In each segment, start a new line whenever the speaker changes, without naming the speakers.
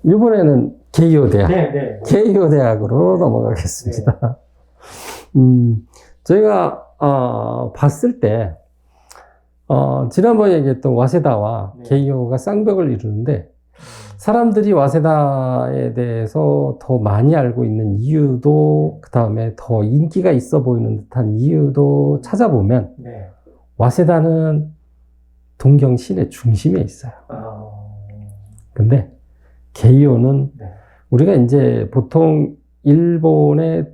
이번에는 개요대학,
네.
개요대학으로 넘어가겠습니다. 저희가 봤을 때 지난번에 얘기했던 와세다와 개요가 쌍벽을 이루는데, 사람들이 와세다에 대해서 더 많이 알고 있는 이유도, 그 다음에 더 인기가 있어 보이는 듯한 이유도 찾아보면, 와세다는 동경 시내 중심에 있어요. 근데 개요는 우리가 이제 보통 일본의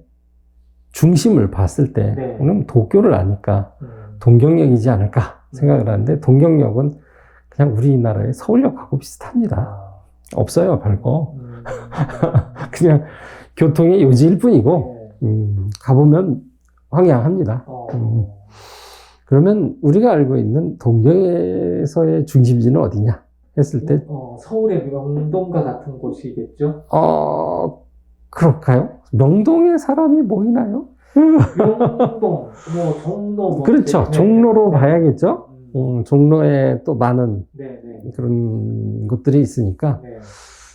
중심을 봤을 때, 그럼 도쿄를 아니까 동경역이지 않을까 생각을 하는데, 동경역은 그냥 우리나라의 서울역하고 비슷합니다. 없어요, 별거. 그냥 교통의 요지일 뿐이고, 가보면 황량합니다. 그러면 우리가 알고 있는 동경에서의 중심지는 어디냐 했을 때,
서울의 명동과 같은 곳이겠죠?
그럴까요? 명동에 사람이 모이나요?
명동, 종로.
그렇죠. 종로로 봐야겠죠? 종로에 또 많은 그런 곳들이 있으니까,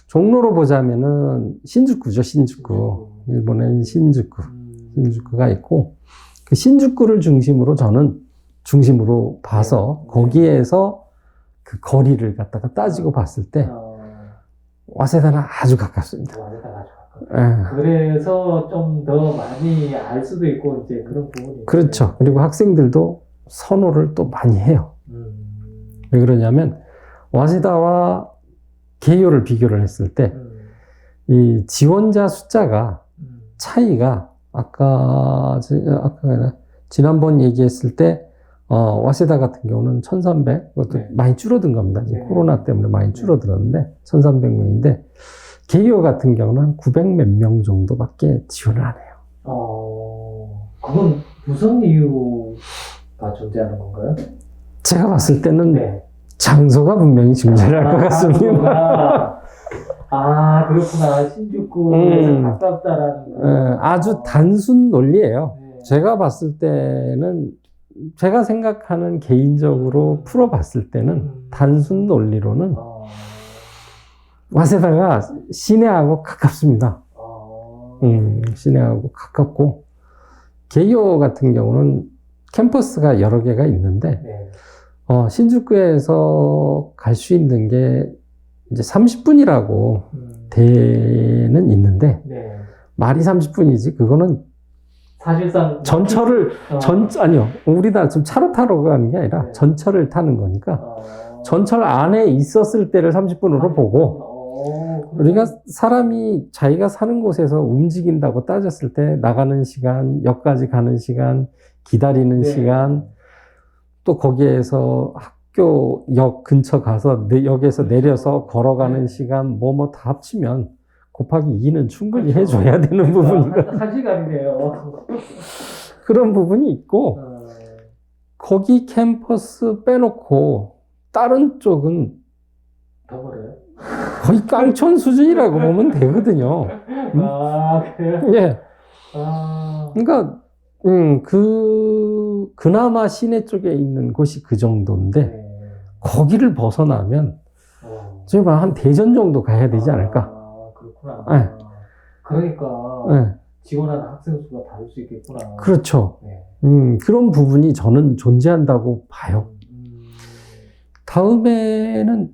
종로로 보자면은 신주쿠죠, 신주쿠. 일본엔 신주쿠가 있고, 그 신주쿠를 중심으로 봐서 거기에서 그 거리를 갖다가 따지고 봤을 때 와세다는 아주 가깝습니다.
그래서 좀 더 많이 알 수도 있고, 이제 그런 부분이.
그렇죠. 그리고 학생들도 선호를 또 많이 해요. 왜 그러냐면, 와세다와 개요를 비교를 했을 때, 이 지원자 숫자가 차이가 아까 지난번 얘기했을 때, 와세다 같은 경우는 1300, 그것도 많이 줄어든 겁니다. 지금 코로나 때문에 많이 줄어들었는데, 1300명인데, 개요 같은 경우는 한 900 몇 명 정도밖에 지원을 안 해요.
그건 무슨 이유가 존재하는 건가요?
제가 봤을 때는 장소가 분명히 존재할 것 같습니다.
그렇구나. 신주쿠에서 가깝다라는.
아주 단순 논리예요. 제가 봤을 때는, 제가 생각하는 개인적으로 풀어봤을 때는 단순 논리로는 와세다가 시내하고 가깝습니다. 시내하고 가깝고, 개요 같은 경우는 캠퍼스가 여러 개가 있는데, 신주쿠에서 갈 수 있는 게 이제 30분이라고 대는 있는데, 말이 30분이지, 그거는
사실상
아니요. 우리나라 지금 차로 타러 가는 게 아니라 전철을 타는 거니까, 전철 안에 있었을 때를 30분으로 보고, 우리가 사람이 자기가 사는 곳에서 움직인다고 따졌을 때 나가는 시간, 역까지 가는 시간, 기다리는 시간, 또 거기에서 학교 역 근처 가서 역에서 내려서 걸어가는 시간, 다 합치면 곱하기 2는 충분히 해줘야 되는 부분이거든요.
한 시간이네요.
그런 부분이 있고, 거기 캠퍼스 빼놓고 다른 쪽은
더 멀어요?
거의 깡촌 수준이라고 보면 되거든요.
그래요?
예. 그러니까, 그나마 시내 쪽에 있는 곳이 그 정도인데, 거기를 벗어나면, 제가 한 대전 정도 가야 되지 않을까.
그렇구나. 그러니까, 지원하는 학생 수가 다를 수 있겠구나.
그렇죠. 그런 부분이 저는 존재한다고 봐요. 다음에는,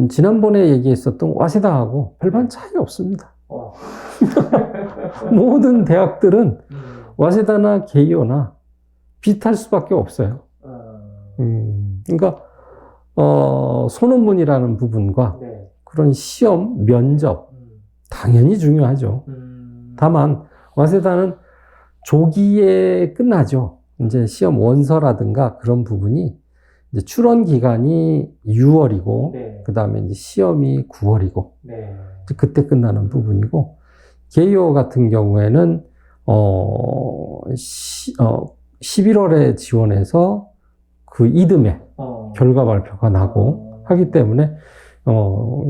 지난번에 얘기했었던 와세다하고 별반 차이 없습니다. 모든 대학들은 와세다나 개요나 비슷할 수밖에 없어요. 그러니까, 소논문이라는 부분과 그런 시험, 면접, 당연히 중요하죠. 다만, 와세다는 조기에 끝나죠. 이제 시험 원서라든가 그런 부분이 이제 출원 기간이 6월이고, 그 다음에 이제 시험이 9월이고, 그때 끝나는 부분이고, 개요 같은 경우에는, 11월에 지원해서 그 이듬해 결과 발표가 나고 하기 때문에,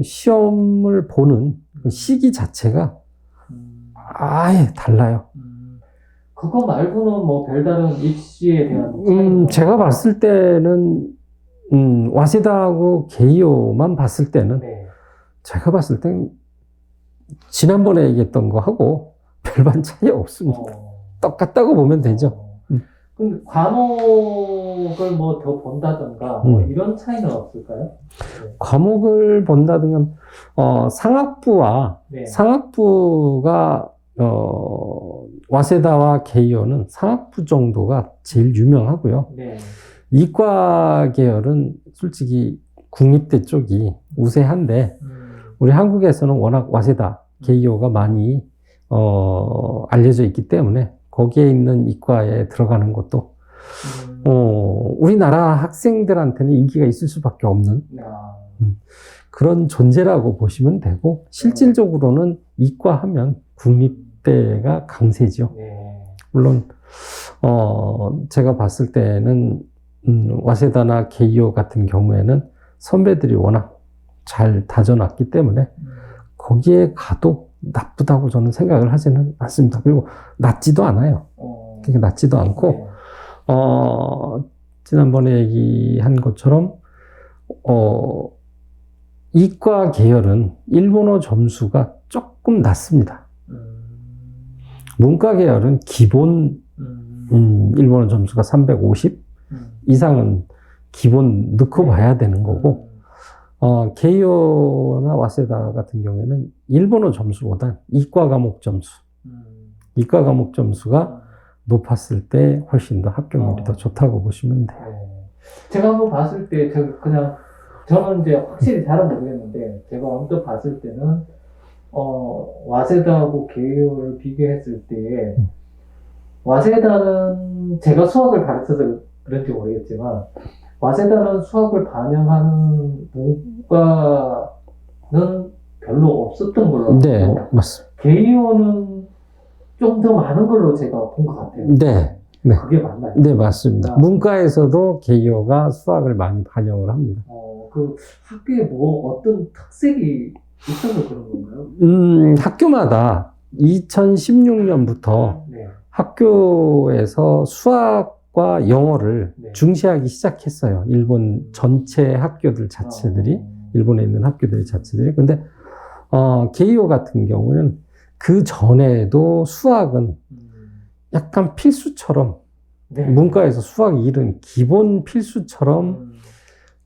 시험을 보는 시기 자체가 아예 달라요.
그거 말고는 뭐 별다른 입시에 대한 차이가
제가 봤을 때는, 와세다하고 게이오만 봤을 때는,
네.
제가 봤을 땐, 지난번에 얘기했던 거 하고 별반 차이 없습니다. 똑같다고 보면 되죠.
그럼 과목을 뭐 더 본다든가 뭐 이런 차이는 없을까요? 네.
과목을 본다든가, 상학부와,
네.
상학부가, 와세다와 게이오는 상학부 정도가 제일 유명하고요.
네.
이과 계열은 솔직히 국립대 쪽이 우세한데, 우리 한국에서는 워낙 와세다, 게이오가 많이, 알려져 있기 때문에, 거기에 있는 이과에 들어가는 것도, 우리나라 학생들한테는 인기가 있을 수밖에 없는 그런 존재라고 보시면 되고, 실질적으로는 이과 하면 국립대가 강세죠.
네.
물론, 제가 봤을 때는, 와세다나 게이오 같은 경우에는 선배들이 워낙 잘 다져놨기 때문에 거기에 가도 나쁘다고 저는 생각을 하지는 않습니다. 그리고 낮지도 않아요. 그게 낮지도 않고,
네.
지난번에 얘기한 것처럼, 이과 계열은 일본어 점수가 조금 낮습니다. 문과 계열은 기본, 일본어 점수가 350 이상은 기본 넣고 봐야 되는 거고, 게이오나 와세다 같은 경우에는 일본어 점수보다 이과 과목 점수가 높았을 때 훨씬 더 합격률이 더 좋다고 보시면 돼요.
제가 한번 봤을 때, 저는 이제 확실히 잘은 모르겠는데, 제가 언뜻 봤을 때는, 와세다하고 게이오를 비교했을 때, 와세다는 제가 수학을 가르쳐서 그런지 모르겠지만, 와세다는 수학을 반영하는 문과는 별로 없었던 걸로 알고,
네, 맞습니다.
게이오는 좀 더 많은 걸로 제가 본 것 같아요.
네. 네.
그게 맞나요?
네, 맞습니다. 문과에서도 게이오가 수학을 많이 반영을 합니다.
그 학교에 뭐 어떤 특색이 있어서 그런 건가요?
학교마다 2016년부터
네.
학교에서 수학과 영어를
네.
중시하기 시작했어요. 일본 전체 학교들 자체들이, 일본에 있는 학교들 자체들이. 근데, 게이오 같은 경우는 그 전에도 수학은 약간 필수처럼,
네.
문과에서 수학 1은 기본 필수처럼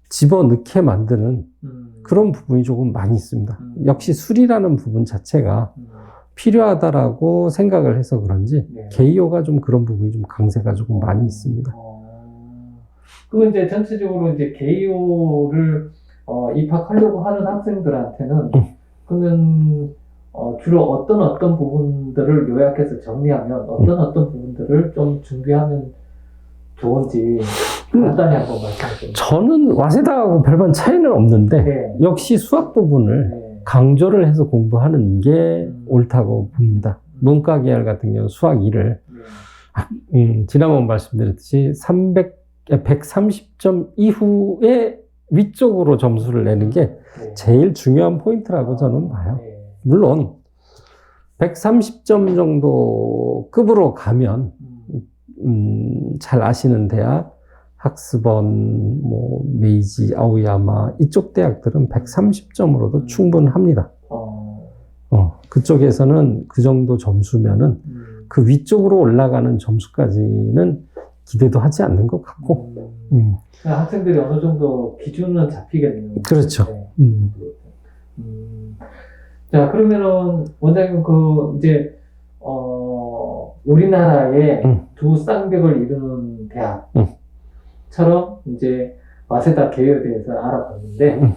집어넣게 만드는 그런 부분이 조금 많이 있습니다. 역시 수리라는 부분 자체가 필요하다라고 생각을 해서 그런지,
네.
게이오가 좀 그런 부분이 좀 강세가 조금 많이 있습니다.
그리고 이제 전체적으로 이제 게이오를 입학하려고 하는 학생들한테는 그러면 주로 어떤 부분들을 요약해서 정리하면 어떤 부분들을 좀 준비하면 좋은지 간단히 한번 말씀해 주세요.
저는 와세다하고 별반 차이는 없는데,
네.
역시 수학 부분을
네.
강조를 해서 공부하는 게 옳다고 봅니다. 문과 계열 같은 경우는 수학 2를 지난번 말씀드렸듯이 130점 이후에 위쪽으로 점수를 내는 게 제일 중요한 포인트라고 저는 봐요. 물론 130점 정도 급으로 가면 잘 아시는 대학, 학스번, 메이지, 아오야마 이쪽 대학들은 130점으로도 충분합니다. 그쪽에서는 그 정도 점수면은 그 위쪽으로 올라가는 점수까지는 기대도 하지 않는 것 같고.
학생들이 어느 정도 기준은 잡히겠네요.
그렇죠.
네. 자, 그러면은 원장님 이제 우리나라의 두 쌍벽을 이루는 대학처럼 이제 와세다 게이오에 대해서 알아봤는데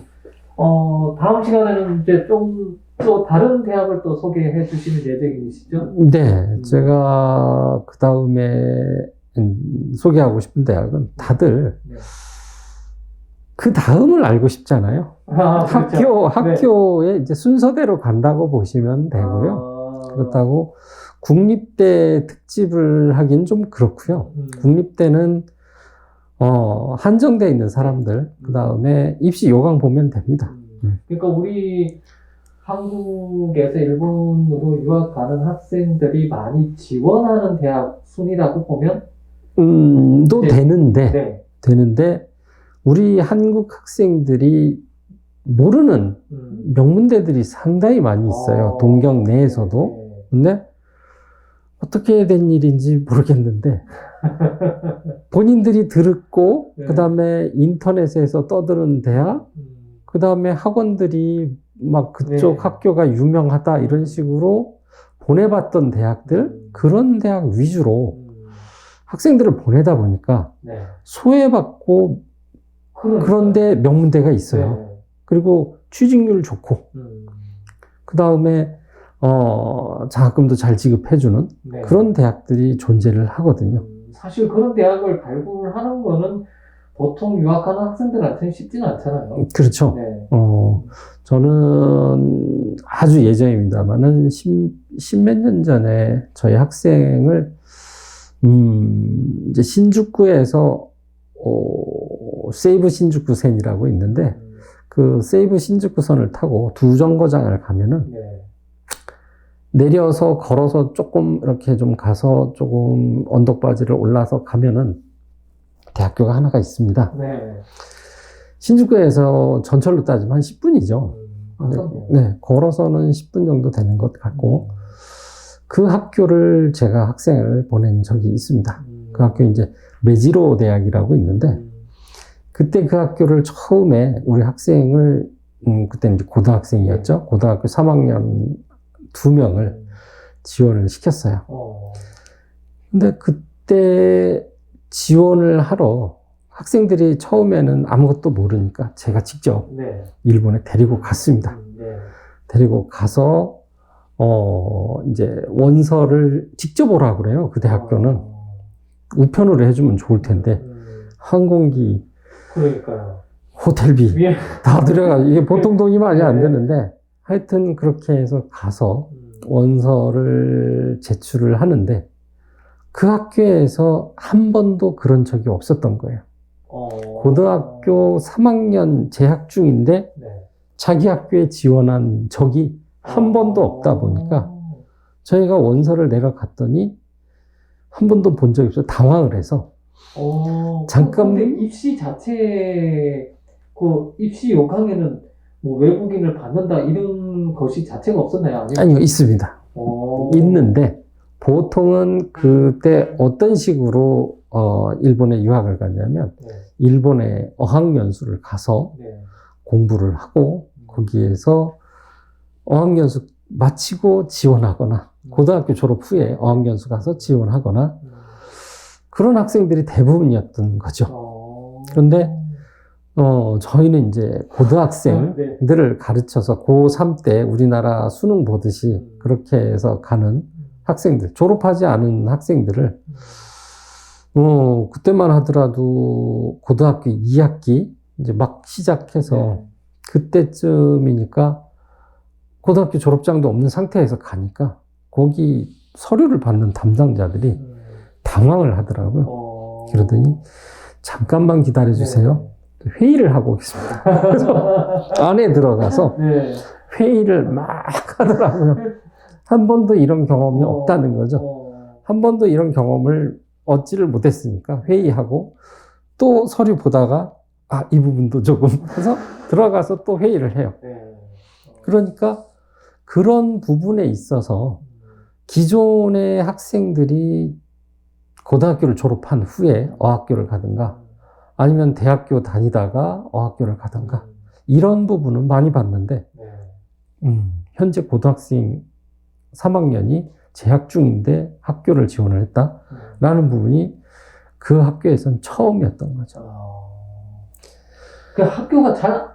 다음 시간에는 이제 좀 또 다른 대학을 또 소개해 주시는 예정이시죠?
네, 제가 그 다음에 소개하고 싶은 대학은 다들 그 다음을 알고 싶잖아요.
그렇죠.
학교에 이제 순서대로 간다고 보시면 되고요. 그렇다고 국립대 특집을 하긴 좀 그렇고요. 국립대는 한정되어 있는 사람들, 그 다음에 입시 요강 보면 됩니다.
그러니까 우리 한국에서 일본으로 유학 가는 학생들이 많이 지원하는 대학 순이라고 보면
또
네.
되는데,
네.
우리 한국 학생들이 모르는 명문대들이 상당히 많이 있어요. 동경 내에서도.
네.
근데 어떻게 된 일인지 모르겠는데, 본인들이 들었고,
네.
그 다음에 인터넷에서 떠드는 대학, 그 다음에 학원들이 막 그쪽
네.
학교가 유명하다 이런 식으로 보내봤던 대학들, 그런 대학 위주로 학생들을 보내다 보니까
네.
소외받고 그런데 명문대가 있어요.
네.
그리고 취직률 좋고, 그 다음에 장학금도 잘 지급해주는
네.
그런 대학들이 존재를 하거든요.
사실 그런 대학을 발굴하는 거는 보통 유학하는 학생들한테는 쉽지는 않잖아요.
그렇죠.
네.
저는 아주 예전입니다만은 십몇 년 전에 저희 학생을 이제 신주쿠에서 세이브 신주쿠선이라고 있는데 그 세이브 신주쿠선을 타고 두 정거장을 가면은
네.
내려서 걸어서 조금 이렇게 좀 가서 조금 언덕바지를 올라서 가면은 대학교가 하나가 있습니다.
네.
신주쿠에서 전철로 따지면 한 10분이죠.
가깝네요.
네, 걸어서는 10분 정도 되는 것 같고, 그 학교를 제가 학생을 보낸 적이 있습니다. 그 학교 이제 메지로 대학이라고 있는데, 그때 그 학교를 처음에 우리 학생을, 그때는 이제 고등학생이었죠. 고등학교 3학년 2명을 지원을 시켰어요. 근데 그때 지원을 하러 학생들이 처음에는 아무것도 모르니까 제가 직접
네.
일본에 데리고 갔습니다.
네.
데리고 가서, 이제 원서를 직접 오라고 그래요. 그 대학교는. 우편으로 해주면 좋을 텐데, 항공기,
그러니까요.
호텔비
예.
다 들어가. 이게 보통 돈이 많이 안
네.
되는데, 하여튼 그렇게 해서 가서 원서를 제출을 하는데, 그 학교에서 한 번도 그런 적이 없었던 거예요. 고등학교 3학년 재학 중인데,
네.
자기 학교에 지원한 적이 한 번도 없다 보니까, 저희가 원서를 내려갔더니, 한 번도 본 적이 없어요. 당황을 해서. 잠깐.
근데 입시 자체, 그 입시 요강에는 뭐 외국인을 받는다 이런 것이 자체가 없었나요? 아니면?
아니요, 있습니다. 있는데, 보통은 그때 어떤 식으로, 일본에 유학을 갔냐면,
네.
일본에 어학연수를 가서
네.
공부를 하고, 거기에서 어학연수 마치고 지원하거나, 고등학교 졸업 후에 어학연수 가서 지원하거나, 그런 학생들이 대부분이었던 거죠. 그런데, 저희는 이제 고등학생들을 가르쳐서 고3 때 우리나라 수능 보듯이 그렇게 해서 가는 학생들, 졸업하지 않은 학생들을, 그때만 하더라도 고등학교 2학기 이제 막 시작해서
네.
그때쯤이니까 고등학교 졸업장도 없는 상태에서 가니까 거기 서류를 받는 담당자들이 당황을 하더라고요. 그러더니 잠깐만 기다려 주세요. 회의를 하고 오겠습니다. 그래서 안에 들어가서
네.
회의를 막 하더라고요. 한 번도 이런 경험이 없다는 거죠. 한 번도 이런 경험을 얻지를 못했으니까 회의하고 또 서류 보다가 이 부분도 조금 해서 들어가서 또 회의를 해요. 그러니까 그런 부분에 있어서 기존의 학생들이 고등학교를 졸업한 후에 어학교를 가든가 아니면 대학교 다니다가 어학교를 가든가 이런 부분은 많이 봤는데 현재 고등학생 3학년이 재학 중인데 학교를 지원을 했다라는 부분이 그 학교에선 처음이었던 거죠.
그 학교가 잘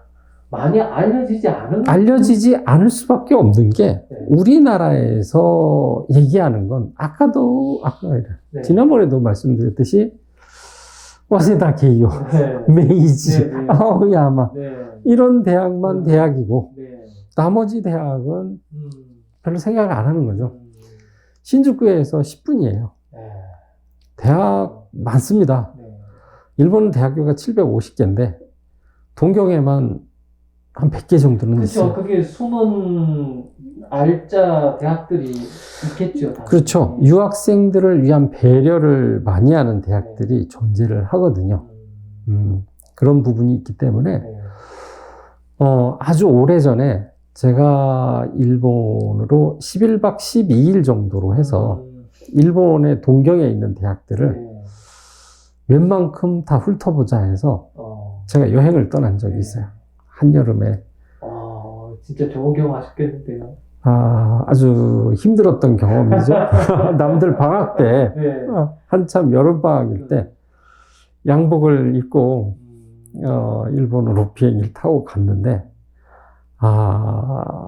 많이
알려지지 않을 수밖에 없는 게 우리나라에서 얘기하는 건 아까 지난번에도 말씀드렸듯이 와세다 게이오, 메이지, 아오야마 이런 대학만 대학이고 나머지 대학은 별로 생각을 안 하는 거죠. 신주쿠에서 10분이에요. 대학 많습니다. 일본은 대학교가 750개인데 동경에만 한 100개 정도는
그렇죠.
있어요.
그게 숨은 알짜 대학들이 있겠죠. 당연히.
그렇죠. 유학생들을 위한 배려를 많이 하는 대학들이 존재를 하거든요. 그런 부분이 있기 때문에
네.
아주 오래전에 제가 일본으로 11박 12일 정도로 해서 일본의 동경에 있는 대학들을
네.
웬만큼 다 훑어보자 해서 제가 여행을 떠난 적이 있어요. 한여름에.
진짜 좋은 경험 하셨겠는데요.
아주 힘들었던 경험이죠. 남들 방학 때,
네.
한참 여름방학일 때, 양복을 입고, 일본으로 비행기를 타고 갔는데,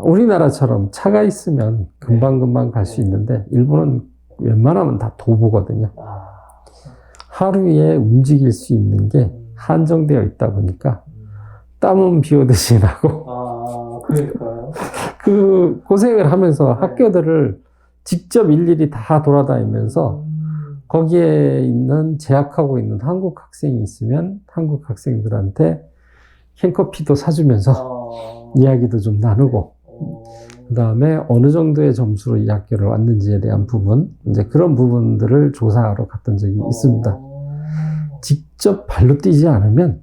우리나라처럼 차가 있으면 금방금방 갈 수 있는데, 일본은 웬만하면 다 도보거든요. 하루에 움직일 수 있는 게 한정되어 있다 보니까, 땀은 비 오듯이 나고,
그러니까요.
그 고생을 하면서 학교들을 직접 일일이 다 돌아다니면서 거기에 있는 재학하고 있는 한국 학생이 있으면 한국 학생들한테 캔커피도 사주면서 이야기도 좀 나누고 그 다음에 어느 정도의 점수로 이 학교를 왔는지에 대한 부분 이제 그런 부분들을 조사하러 갔던 적이 있습니다. 직접 발로 뛰지 않으면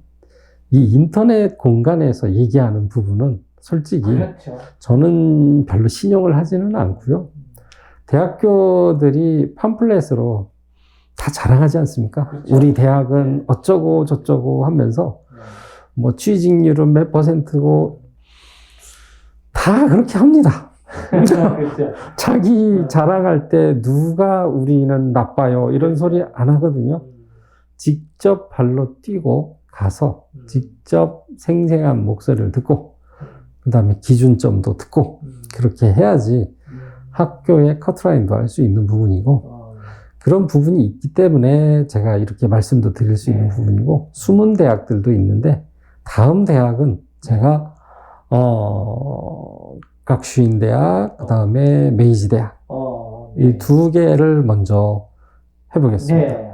이 인터넷 공간에서 얘기하는 부분은 솔직히
그렇죠.
저는 별로 신용을 하지는 않고요. 대학교들이 팜플렛으로 다 자랑하지 않습니까?
그렇죠.
우리 대학은 어쩌고 저쩌고 하면서 뭐 취직률은 몇 %고 다 그렇게 합니다.
그렇죠.
자기 자랑할 때 누가 우리는 나빠요 이런 소리 안 하거든요. 직접 발로 뛰고 가서 직접 생생한 목소리를 듣고 그 다음에 기준점도 듣고 그렇게 해야지 학교의 커트라인도 할 수 있는 부분이고 그런 부분이 있기 때문에 제가 이렇게 말씀도 드릴 수 있는 부분이고 숨은 대학들도 있는데 다음 대학은 제가 각슈인 대학 그 다음에 메이지 대학 이 두 개를 먼저 해보겠습니다.
네.